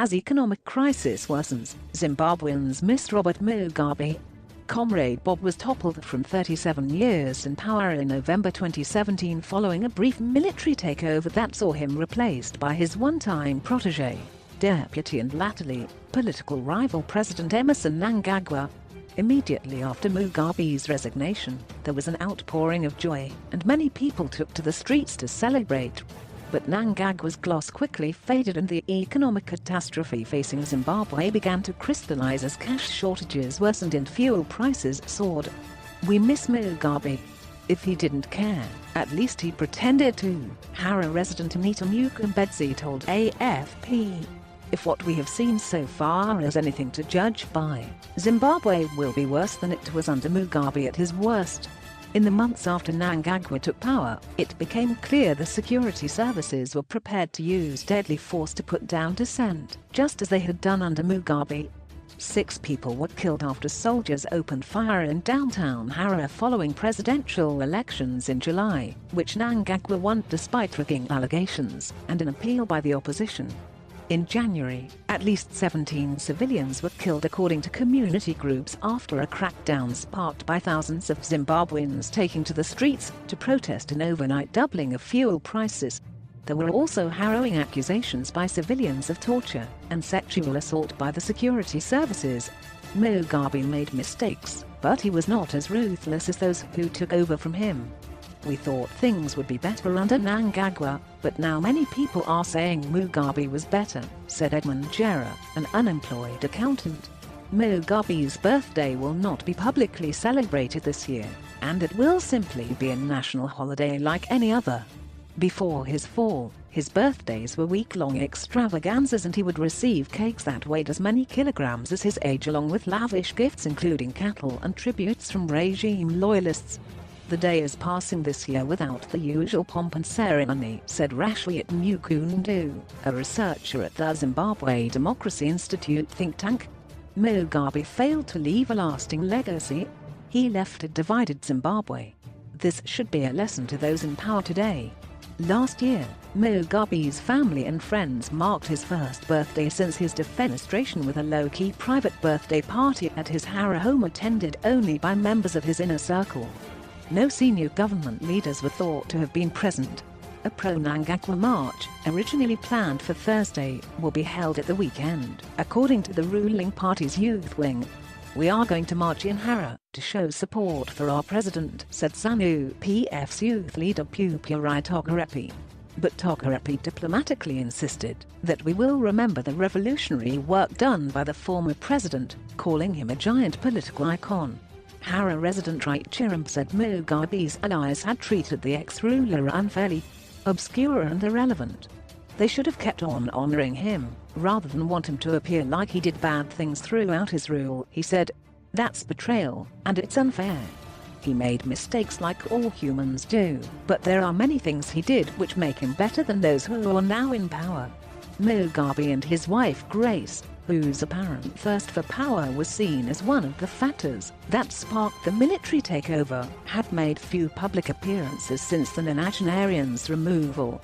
As economic crisis worsens, Zimbabweans miss Robert Mugabe. Comrade Bob was toppled from 37 years in power in November 2017 following a brief military takeover that saw him replaced by his one-time protege, deputy and latterly political rival President Emmerson Mnangagwa. Immediately after Mugabe's resignation, there was an outpouring of joy, and many people took to the streets to celebrate. But Mnangagwa's gloss quickly faded and the economic catastrophe facing Zimbabwe began to crystallize as cash shortages worsened and fuel prices soared. "We miss Mugabe. If he didn't care, at least he pretended to," Harare resident Anita Mukambedzi told AFP. "If what we have seen so far is anything to judge by, Zimbabwe will be worse than it was under Mugabe at his worst." In the months after Mnangagwa took power, it became clear the security services were prepared to use deadly force to put down dissent, just as they had done under Mugabe. 6 people were killed after soldiers opened fire in downtown Harare following presidential elections in July, which Mnangagwa won despite rigging allegations and an appeal by the opposition. In January, at least 17 civilians were killed according to community groups after a crackdown sparked by thousands of Zimbabweans taking to the streets to protest an overnight doubling of fuel prices. There were also harrowing accusations by civilians of torture and sexual assault by the security services. Mugabe made mistakes, but he was not as ruthless as those who took over from him. "We thought things would be better under Mnangagwa, but now many people are saying Mugabe was better," said Edmund Jera, an unemployed accountant. Mugabe's birthday will not be publicly celebrated this year, and it will simply be a national holiday like any other. Before his fall, his birthdays were week-long extravaganzas and he would receive cakes that weighed as many kilograms as his age along with lavish gifts including cattle and tributes from regime loyalists. "The day is passing this year without the usual pomp and ceremony," said Rashwiat Mukundu, a researcher at the Zimbabwe Democracy Institute think tank. Mugabe failed to leave a lasting legacy. He left a divided Zimbabwe. This should be a lesson to those in power today. Last year, Mugabe's family and friends marked his first birthday since his defenestration with a low-key private birthday party at his Harare home attended only by members of his inner circle. No senior government leaders were thought to have been present. A pro-Mnangagwa march, originally planned for Thursday, will be held at the weekend, according to the ruling party's youth wing. "We are going to march in Harare to show support for our president," said ZANU-PF's youth leader Pupirai Togarepi. But Togarepi diplomatically insisted that we will remember the revolutionary work done by the former president, calling him a giant political icon. Harare resident Wright Chiram said Mugabe's allies had treated the ex-ruler unfairly, obscure and irrelevant. They should have kept on honoring him, rather than want him to appear like he did bad things throughout his rule, he said. "That's betrayal, and it's unfair. He made mistakes like all humans do, but there are many things he did which make him better than those who are now in power." Mugabe and his wife Grace, whose apparent thirst for power was seen as one of the factors that sparked the military takeover, have made few public appearances since the nonagenarian's removal.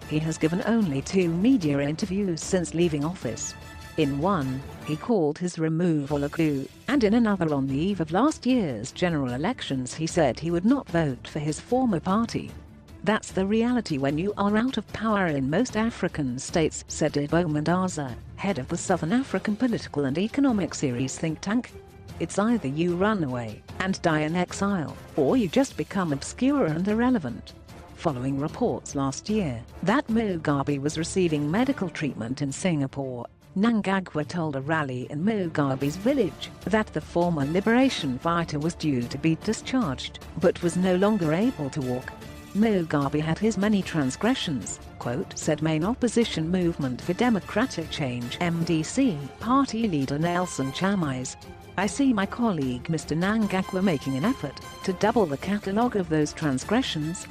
He has given only 2 media interviews since leaving office. In one, he called his removal a coup, and in another on the eve of last year's general elections he said he would not vote for his former party. "That's the reality when you are out of power in most African states," said Ibo Mandaza, head of the Southern African Political and Economic Series think tank. "It's either you run away and die in exile, or you just become obscure and irrelevant." Following reports last year that Mugabe was receiving medical treatment in Singapore, Mnangagwa told a rally in Mugabe's village that the former liberation fighter was due to be discharged, but was no longer able to walk. Mugabe had his many transgressions, said main opposition movement for democratic change (MDC) party leader Nelson Chamisa. "I see my colleague Mr. Mnangagwa making an effort to double the catalogue of those transgressions."